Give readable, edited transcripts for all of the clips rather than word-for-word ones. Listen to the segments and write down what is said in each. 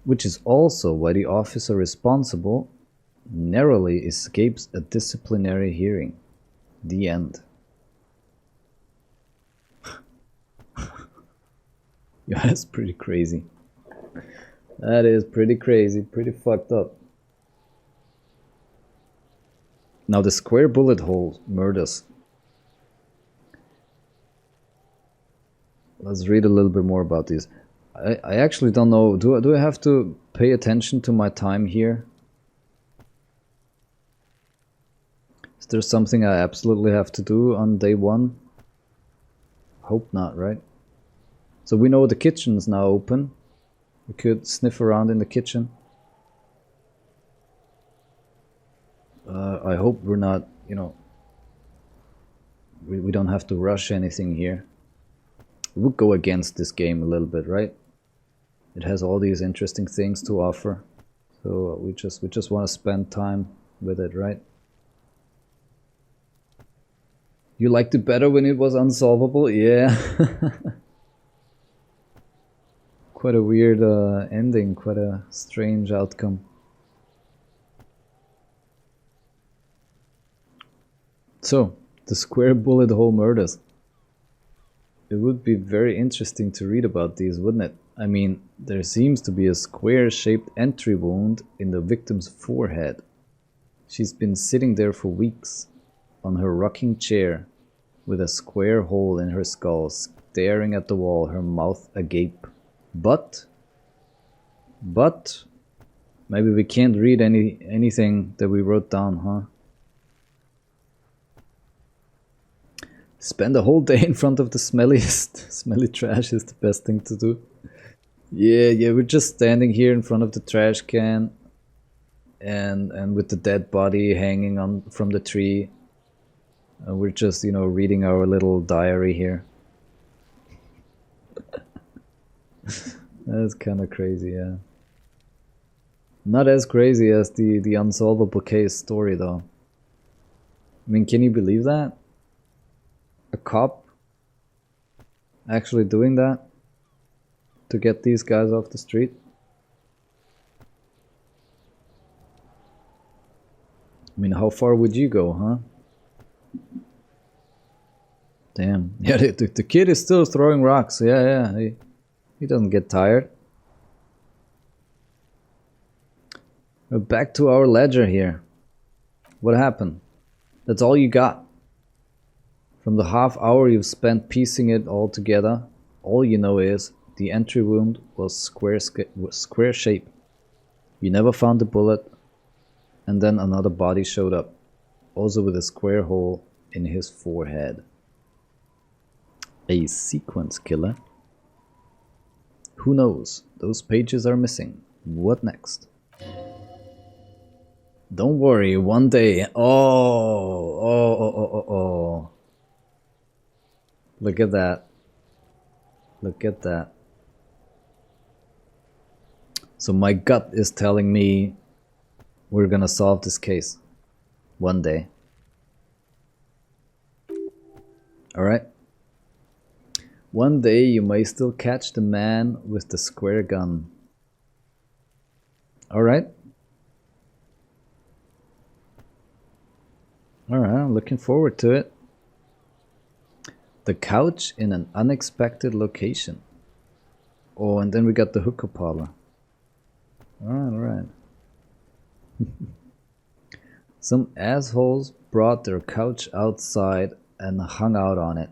Which is also why the officer responsible narrowly escapes a disciplinary hearing. The end. Yeah, that's pretty crazy. That is pretty crazy, pretty fucked up. Now the square bullet hole murders. Let's read a little bit more about these. I actually don't know. Do I have to pay attention to my time here? Is there something I absolutely have to do on day one? Hope not, right? So we know the kitchen is now open. We could sniff around in the kitchen. I hope we're not, you know, we don't have to rush anything here. It would go against this game a little bit, right? It has all these interesting things to offer. So we just want to spend time with it, right? You liked it better when it was unsolvable? Yeah. Quite a weird ending, quite a strange outcome. So, the square bullet hole murders. It would be very interesting to read about these, wouldn't it? I mean, there seems to be a square-shaped entry wound in the victim's forehead. She's been sitting there for weeks, on her rocking chair, with a square hole in her skull, staring at the wall, her mouth agape. But maybe we can't read anything that we wrote down, huh? Spend a whole day in front of the smelly trash is the best thing to do. Yeah, we're just standing here in front of the trash can and with the dead body hanging on from the tree. We're just, you know, reading our little diary here. That's kind of crazy, yeah. Not as crazy as the unsolvable case story, though. I mean, can you believe that? A cop actually doing that to get these guys off the street? I mean, how far would you go, huh? Damn. Yeah, the kid is still throwing rocks. Yeah. He doesn't get tired. Back to our ledger here. What happened? That's all you got. From the half hour you've spent piecing it all together, all you know is the entry wound was square shape. You never found the bullet, and then another body showed up, also with a square hole in his forehead. A sequence killer? Who knows? Those pages are missing. What next? Don't worry, one day. Oh. Look at that. Look at that. So my gut is telling me we're gonna solve this case. One day. Alright. One day you may still catch the man with the square gun. Alright. Alright, I'm looking forward to it. The couch in an unexpected location. Oh, and then we got the hookah parlor. Alright. Some assholes brought their couch outside and hung out on it.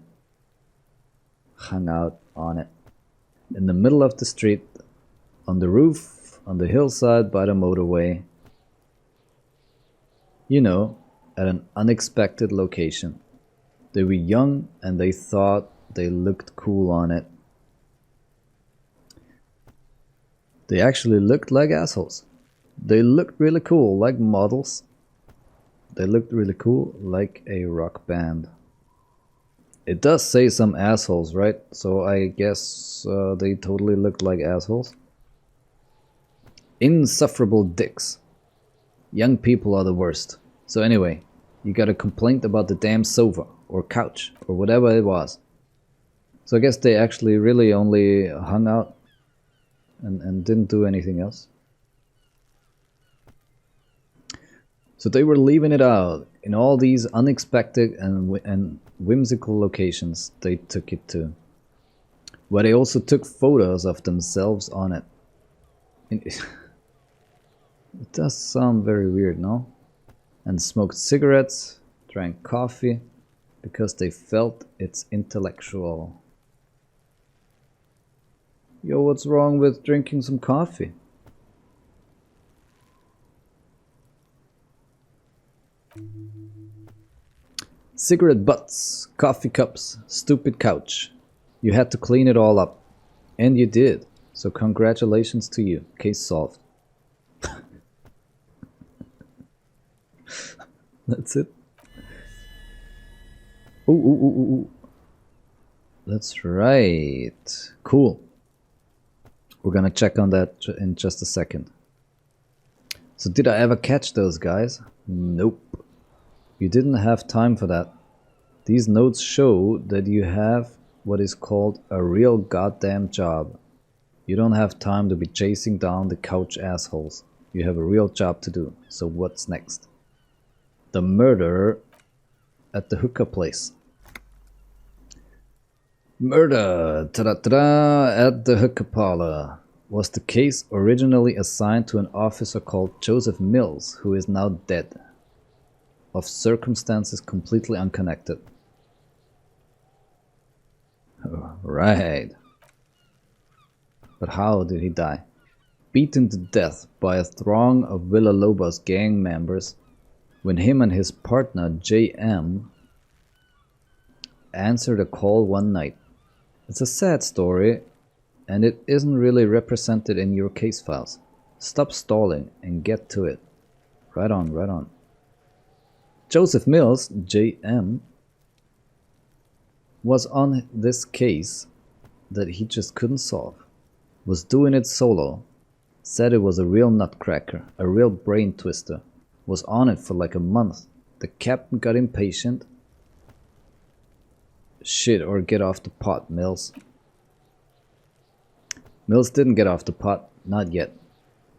In the middle of the street, on the roof, on the hillside by the motorway. You know, at an unexpected location. They were young and they thought they looked cool on it. They actually looked like assholes. They looked really cool, like models. They looked really cool, like a rock band. It does say some assholes, right? So I guess they totally looked like assholes. Insufferable dicks. Young people are the worst. So anyway, you got a complaint about the damn sofa, or couch, or whatever it was. So I guess they actually really only hung out and didn't do anything else. So they were leaving it out in all these unexpected and whimsical locations they took it to, where they also took photos of themselves on it. It does sound very weird, no? And smoked cigarettes, drank coffee, because they felt it's intellectual. Yo, what's wrong with drinking some coffee? Cigarette butts, coffee cups, stupid couch. You had to clean it all up. And you did. So congratulations to you. Case solved. That's it. Ooh. That's right. Cool. We're gonna check on that in just a second. So did I ever catch those guys? Nope. You didn't have time for that. These notes show that you have what is called a real goddamn job. You don't have time to be chasing down the couch assholes. You have a real job to do. So what's next? The murder at the hookah place. Murder ta-da-ta-da, at the hookah parlor was the case originally assigned to an officer called Joseph Mills, who is now dead, of circumstances completely unconnected. Right. But how did he die? Beaten to death by a throng of Villalobos gang members when him and his partner J.M. answered a call one night. It's a sad story, and it isn't really represented in your case files. Stop stalling and get to it. Right on, right on. Joseph Mills, J.M., was on this case that he just couldn't solve. Was doing it solo. Said it was a real nutcracker, a real brain twister. Was on it for like a month. The captain got impatient. Shit, or get off the pot, Mills. Mills didn't get off the pot, not yet.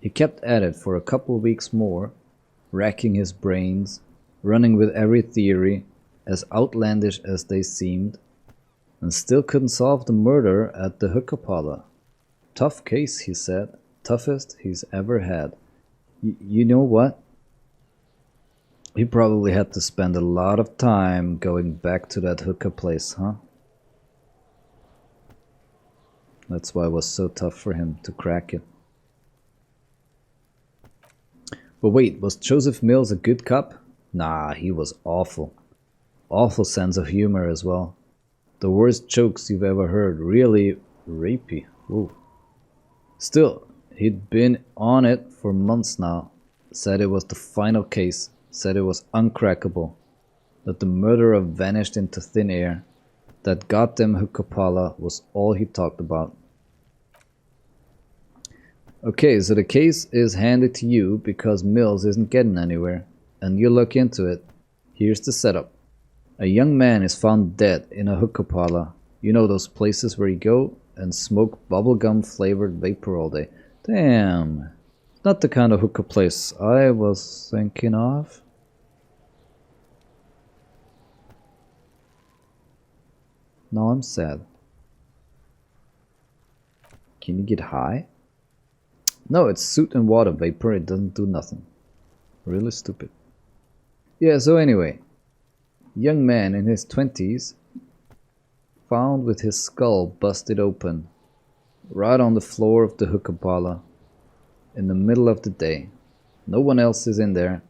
He kept at it for a couple weeks more, racking his brains, running with every theory, as outlandish as they seemed, and still couldn't solve the murder at the hookah parlor. Tough case, he said. Toughest he's ever had. You know what? He probably had to spend a lot of time going back to that hookah place, huh? That's why it was so tough for him to crack it. But wait, was Joseph Mills a good cop? Nah, he was awful. Awful sense of humor as well. The worst jokes you've ever heard. Really rapey. Ooh. Still, he'd been on it for months now. Said it was the final case. Said it was uncrackable. That the murderer vanished into thin air. That goddamn hookah parlor was all he talked about. Okay, so the case is handed to you because Mills isn't getting anywhere, and you look into it. Here's the setup. A young man is found dead in a hookah parlor. You know those places where you go and smoke bubblegum flavored vapor all day. Damn. Not the kind of hookah place I was thinking of. Now I'm sad. Can you get high? No, it's soot and water vapor. It doesn't do nothing. Really stupid. Yeah, so anyway. Young man in his 20s found with his skull busted open. Right on the floor of the hookah parlor. In the middle of the day. No one else is in there.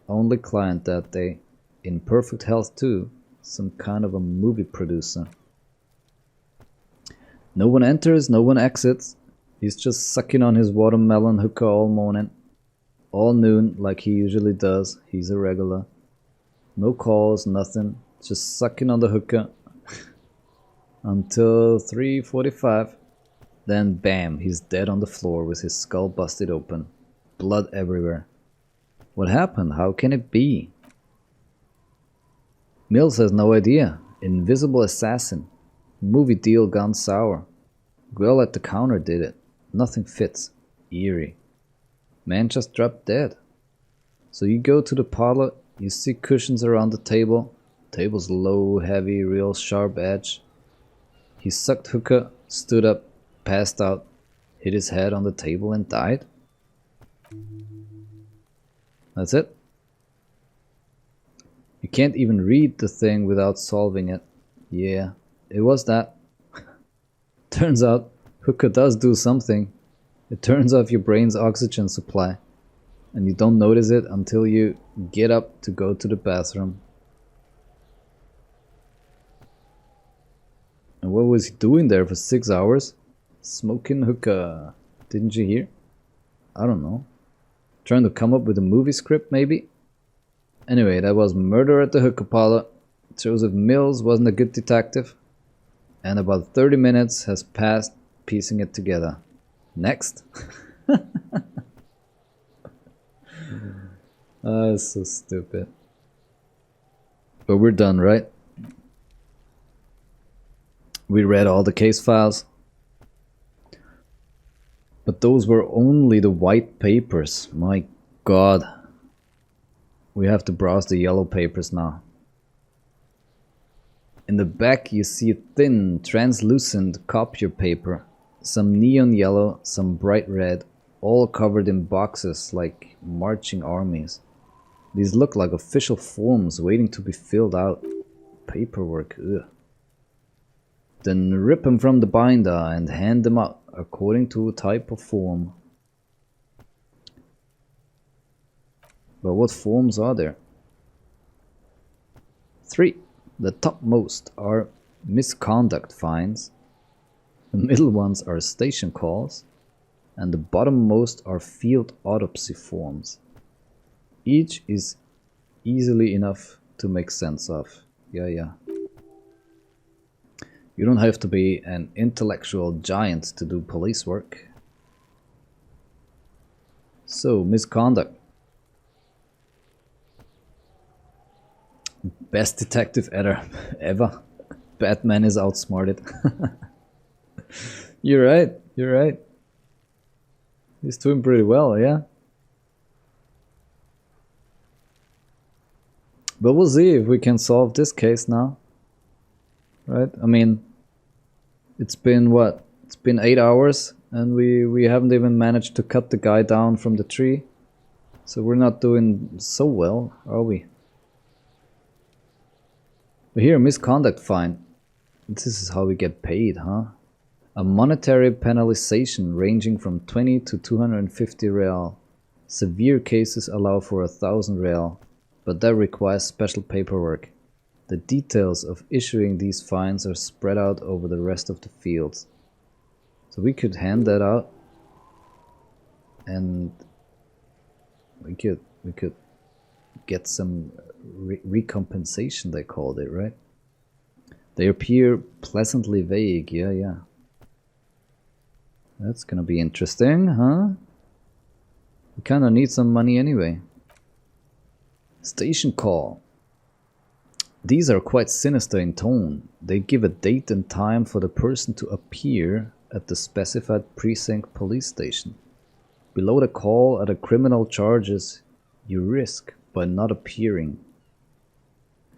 Only client that day. In perfect health too. Some kind of a movie producer. No one enters, no one exits. He's just sucking on his watermelon hookah all morning. All noon, like he usually does. He's a regular. No calls, nothing. Just sucking on the hookah. Until 3:45. Then bam, he's dead on the floor with his skull busted open. Blood everywhere. What happened? How can it be? Mills has no idea. Invisible assassin. Movie deal gone sour. Girl at the counter did it. Nothing fits. Eerie. Man just dropped dead. So you go to the parlor, you see cushions around the table. Table's low, heavy, real sharp edge. He sucked hookah, stood up, passed out, hit his head on the table and died. That's it. You can't even read the thing without solving it. Yeah, it was that. Turns out, hookah does do something. It turns off your brain's oxygen supply. And you don't notice it until you get up to go to the bathroom. And what was he doing there for 6 hours? Smoking hookah. Didn't you hear? I don't know. Trying to come up with a movie script, maybe? Anyway, that was Murder at the Hookah Parlor. Joseph Mills wasn't a good detective. And about 30 minutes has passed piecing it together. Next. Oh, it's so stupid. But we're done, right? We read all the case files. But those were only the white papers. My God. We have to browse the yellow papers now. In the back you see thin, translucent copier paper. Some neon yellow, some bright red, all covered in boxes like marching armies. These look like official forms waiting to be filled out. Paperwork, ugh. Then rip them from the binder and hand them out according to a type of form. But what forms are there? 3. The topmost are misconduct fines. The middle ones are station calls. And the bottommost are field autopsy forms. Each is easily enough to make sense of. Yeah. You don't have to be an intellectual giant to do police work. So, misconduct. Best detective ever. Batman is outsmarted. You're right. He's doing pretty well, yeah? But we'll see if we can solve this case now. Right? I mean, it's been what? It's been 8 hours and we haven't even managed to cut the guy down from the tree. So we're not doing so well, are we? But here, misconduct fine. This is how we get paid, huh? A monetary penalization ranging from 20 to 250 real. Severe cases allow for 1,000 real, but that requires special paperwork. The details of issuing these fines are spread out over the rest of the fields. So we could hand that out, and we could get some recompensation, they called it, right? They appear pleasantly vague, yeah. That's gonna be interesting, huh? We kinda need some money anyway. Station call. These are quite sinister in tone. They give a date and time for the person to appear at the specified precinct police station. Below the call are the criminal charges you risk by not appearing.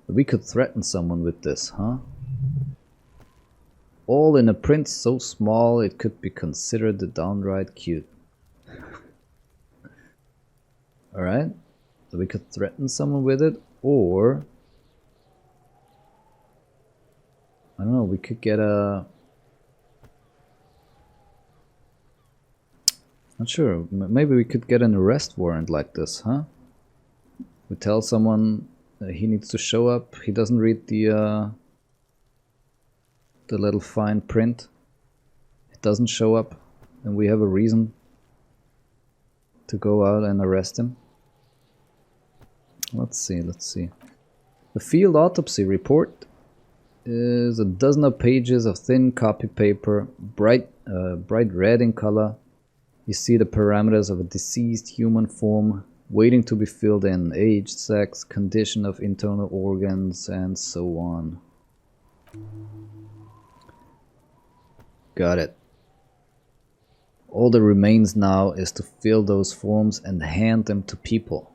We could threaten someone with this, huh? All in a print so small it could be considered downright cute. Alright, so we could threaten someone with it, or I don't know, we could get a... Not sure, maybe we could get an arrest warrant like this, huh? We tell someone he needs to show up, he doesn't read the little fine print, it doesn't show up, and we have a reason to go out and arrest him. Let's see. The field autopsy report is a dozen of pages of thin copy paper, bright red in color. You see the parameters of a deceased human form waiting to be filled in: age, sex, condition of internal organs, and so on. Got it. All that remains now is to fill those forms and hand them to people.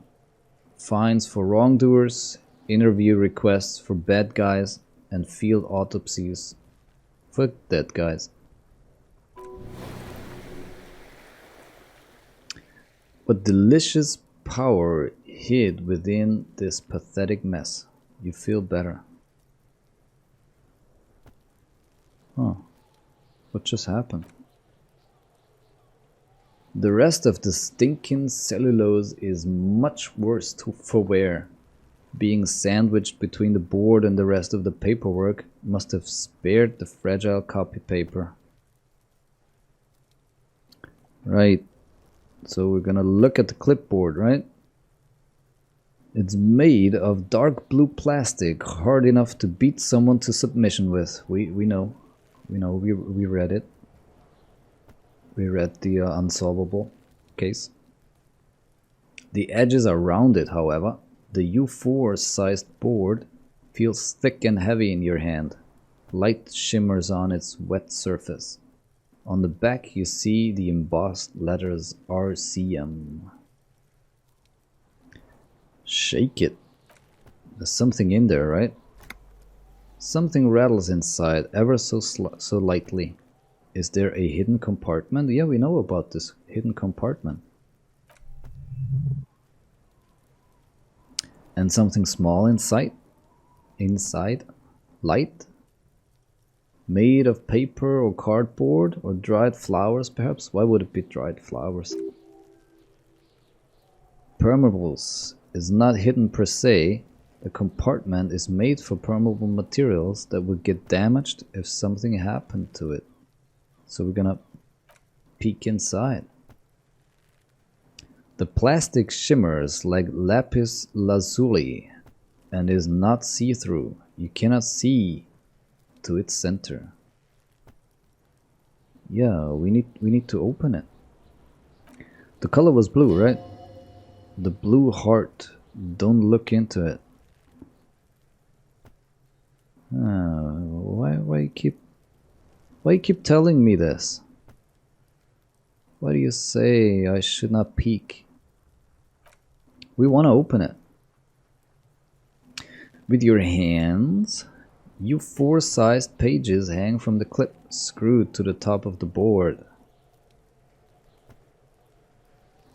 Fines for wrongdoers, interview requests for bad guys, and field autopsies for dead guys. What delicious power hid within this pathetic mess. You feel better. Huh. What just happened? The rest of the stinking cellulose is much worse for wear. Being sandwiched between the board and the rest of the paperwork must have spared the fragile copy paper. Right. So we're gonna look at the clipboard, right? It's made of dark blue plastic, hard enough to beat someone to submission with. We know. We read it. We read the unsolvable case. The edges are rounded, however. The U4 sized board feels thick and heavy in your hand. Light shimmers on its wet surface. On the back you see the embossed letters RCM. Shake it. There's something in there, right? Something rattles inside ever so lightly. Is there a hidden compartment? Yeah, we know about this hidden compartment. And something small inside? Light? Made of paper or cardboard or dried flowers perhaps? Why would it be dried flowers? Permeables is not hidden per se. The compartment is made for permeable materials that would get damaged if something happened to it. So we're gonna peek inside. The plastic shimmers like lapis lazuli and is not see-through. You cannot see to its center. Yeah, we need to open it. The color was blue, right? The blue heart. Don't look into it. Why you keep telling me this? Why do you say I should not peek? We want to open it. With your hands, U4 sized pages hang from the clip screwed to the top of the board.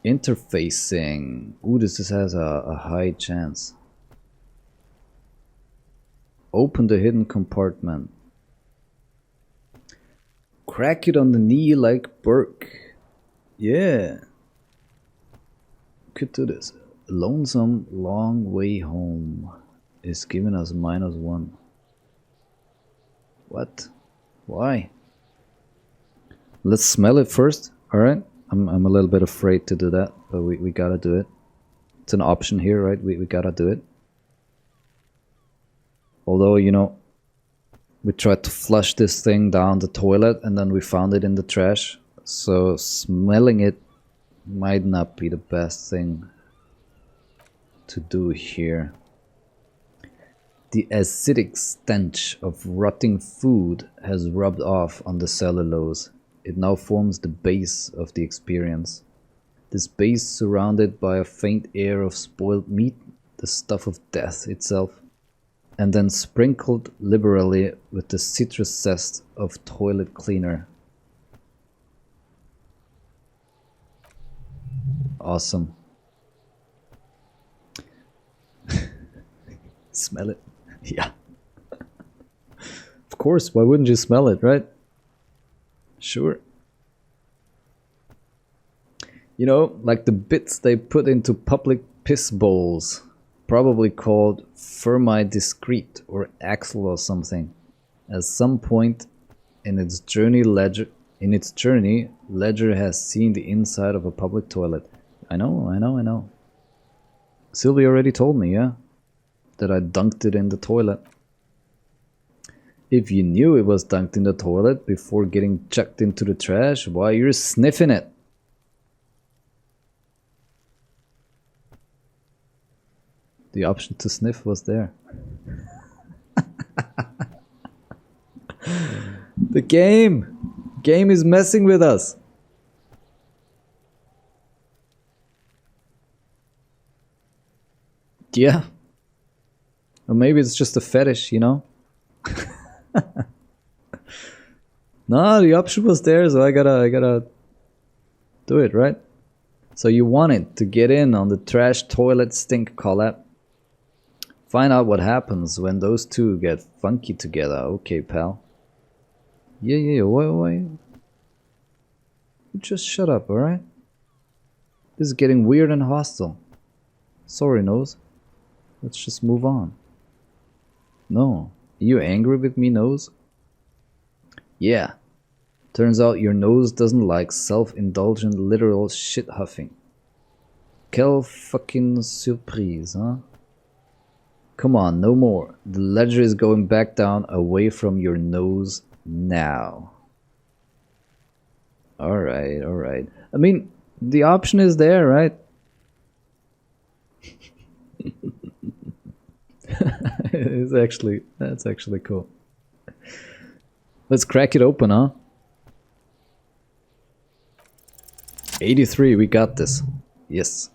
Interfacing. Ooh, this has a high chance. Open the hidden compartment. Crack it on the knee like Burke. Yeah. Could do this. Lonesome long way home is giving us -1. What? Why? Let's smell it first. Alright. I'm a little bit afraid to do that, but we gotta do it. It's an option here, right? We gotta do it. Although, you know, we tried to flush this thing down the toilet and then we found it in the trash. So smelling it might not be the best thing to do here. The acidic stench of rotting food has rubbed off on the cellulose. It now forms the base of the experience. This base surrounded by a faint air of spoiled meat, the stuff of death itself, and then sprinkled liberally with the citrus zest of toilet cleaner. Awesome. Smell it? Yeah. Of course, why wouldn't you smell it, right? Sure. You know, like the bits they put into public piss bowls, probably called Fermi Discrete or Axle or something. At some point in its journey, Ledger has seen the inside of a public toilet. I know. Sylvie already told me, yeah, that I dunked it in the toilet. If you knew it was dunked in the toilet before getting chucked into the trash, why you're sniffing it? The option to sniff was there. The game! Game is messing with us. Yeah. Or maybe it's just a fetish, you know? No, the option was there, so I gotta do it, right? So you wanted to get in on the trash toilet stink collab. Find out what happens when those two get funky together. Okay, pal. Yeah, why? You just shut up, alright? This is getting weird and hostile. Sorry, Nose. Let's just move on. No. Are you angry with me, Nose? Yeah. Turns out your nose doesn't like self-indulgent literal shit huffing. Quelle fucking surprise, huh? Come on, no more. The ledger is going back down away from your nose now. Alright. I mean, the option is there, right? That's actually cool. Let's crack it open, huh? 83, we got this. Yes.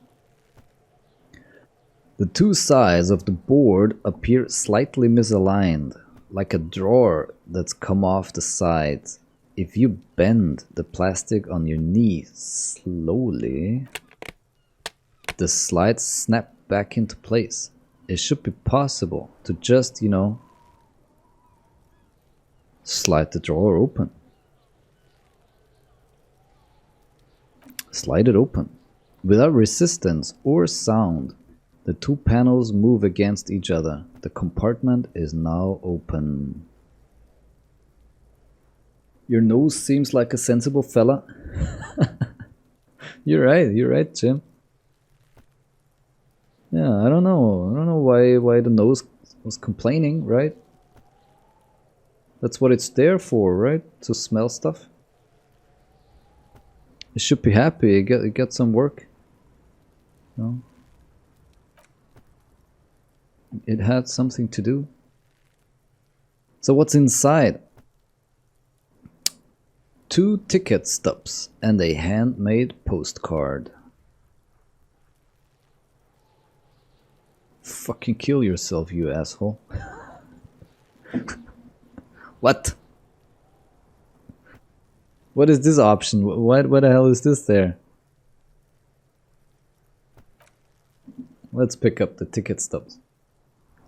The two sides of the board appear slightly misaligned, like a drawer that's come off the sides. If you bend the plastic on your knee slowly, the slides snap back into place. It should be possible to just, you know, slide the drawer open. Slide it open. Without resistance or sound, the two panels move against each other. The compartment is now open. Your nose seems like a sensible fella. You're right, Jim. Yeah, I don't know why the nose was complaining, right? That's what it's there for, right? To smell stuff. It should be happy. It got some work. No. It had something to do. So what's inside? 2 ticket stubs and a handmade postcard. Fucking kill yourself, you asshole. What? What is this option? What the hell is this there? Let's pick up the ticket stubs.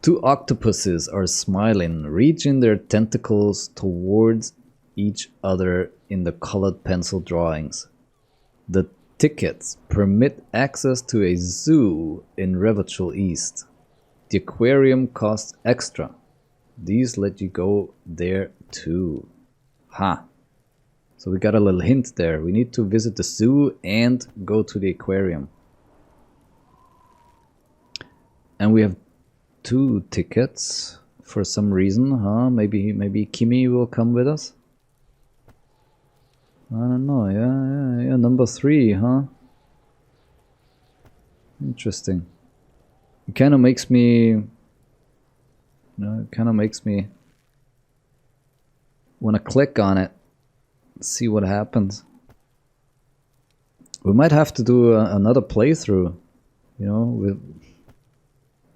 2 octopuses are smiling, reaching their tentacles towards each other in the colored pencil drawings. The tickets permit access to a zoo in Revachol East. The aquarium costs extra. These let you go there too. Ha! So we got a little hint there. We need to visit the zoo and go to the aquarium. And we have 2 tickets for some reason, huh? Maybe Kimi will come with us? I don't know. Yeah. Number 3, huh? Interesting. It kind of makes me... want to click on it, see what happens. We might have to do another playthrough, you know, with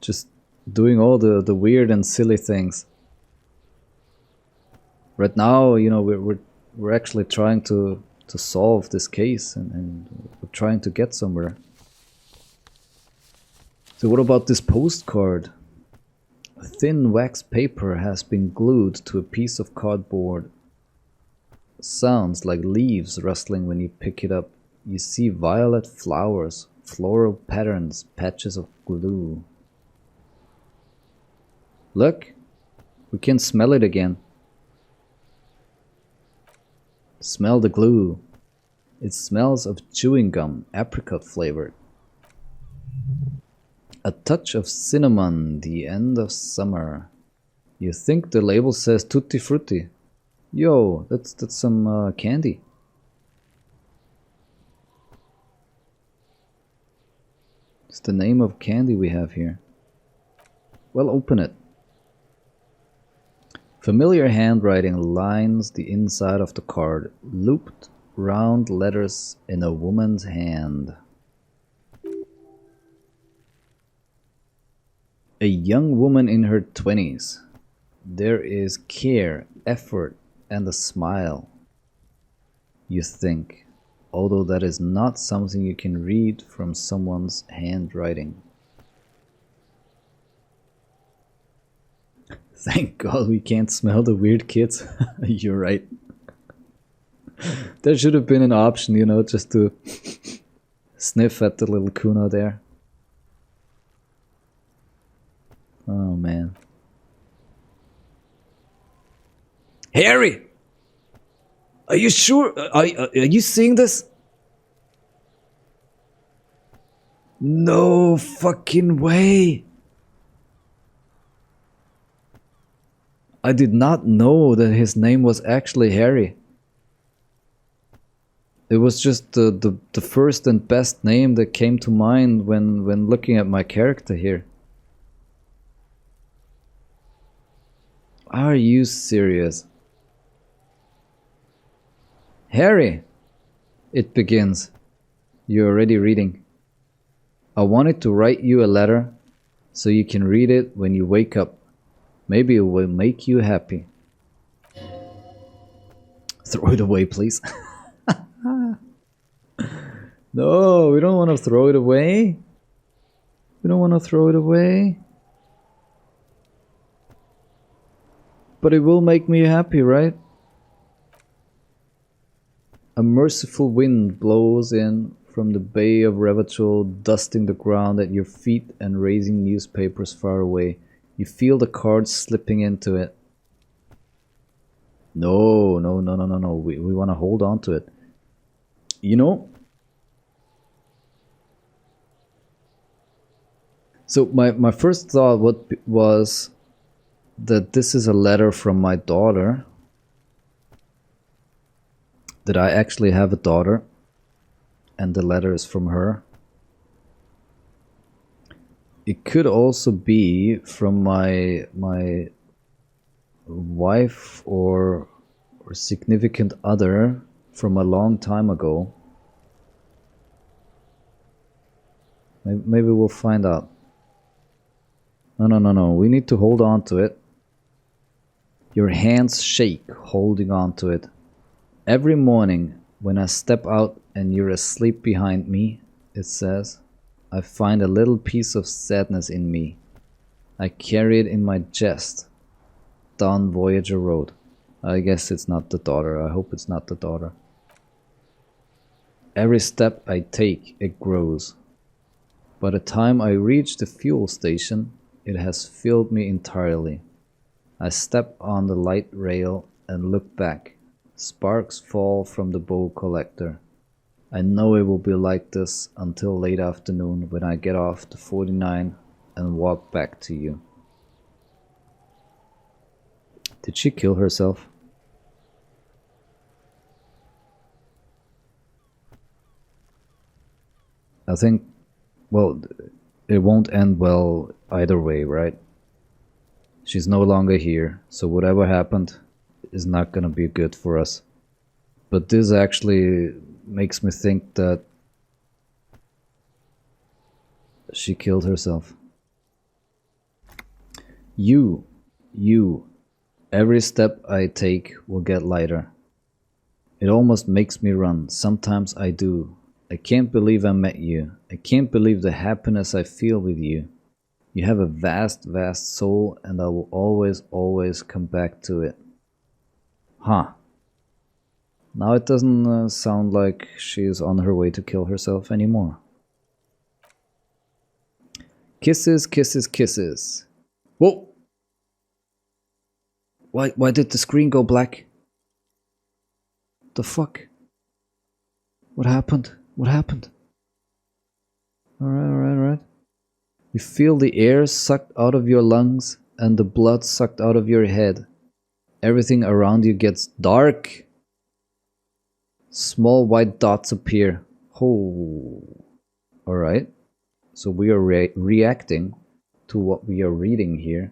just doing all the weird and silly things. Right now, you know, we're actually trying to solve this case and we're trying to get somewhere. So what about this postcard? Thin wax paper has been glued to a piece of cardboard. Sounds like leaves rustling when you pick it up. You see violet flowers, floral patterns, patches of glue. Look, we can smell it again. Smell the glue. It smells of chewing gum, apricot flavored. A touch of cinnamon, the end of summer. You think the label says tutti frutti. Yo, that's some candy. It's the name of candy we have here. Well, open it. Familiar handwriting lines the inside of the card. Looped round letters in a woman's hand. A young woman in her 20s. There is care, effort, and a smile. You think, although that is not something you can read from someone's handwriting. Thank God we can't smell the weird kids. You're right. There should have been an option, you know, just to sniff at the little Kuna there. Oh man. Harry! Are you sure? Are you seeing this? No fucking way! I did not know that his name was actually Harry. It was just the first and best name that came to mind when looking at my character here. Are you serious? Harry, it begins. You're already reading. I wanted to write you a letter so you can read it when you wake up. Maybe it will make you happy. Throw it away, please. No, we don't want to throw it away. We don't want to throw it away. But it will make me happy, right? A merciful wind blows in from the Bay of Revachol, dusting the ground at your feet and raising newspapers far away. You feel the cards slipping into it. No. We want to hold on to it. You know? So my first thought was that this is a letter from my daughter. That I actually have a daughter. And the letter is from her. It could also be from my wife or significant other from a long time ago. Maybe we'll find out. No. We need to hold on to it. Your hands shake holding on to it. Every morning when I step out and you're asleep behind me, it says, I find a little piece of sadness in me. I carry it in my chest. Down Voyager Road. I guess it's not the daughter. I hope it's not the daughter. Every step I take, it grows. By the time I reach the fuel station, it has filled me entirely. I step on the light rail and look back. Sparks fall from the bow collector. I know it will be like this until late afternoon when I get off the 49 and walk back to you. Did she kill herself? I think, well, it won't end well either way, right? She's no longer here, so whatever happened is not gonna be good for us. But this actually makes me think that she killed herself. You, every step I take will get lighter. It almost makes me run. Sometimes I do. I can't believe I met you. I can't believe the happiness I feel with you. You have a vast, vast soul, and I will always, always come back to it. Huh. Now it doesn't sound like she's on her way to kill herself anymore. Kisses, kisses, kisses. Whoa! Why did the screen go black? The fuck? What happened? What happened? Alright. You feel the air sucked out of your lungs and the blood sucked out of your head. Everything around you gets dark. Small white dots appear. Oh. Alright. So we are reacting to what we are reading here.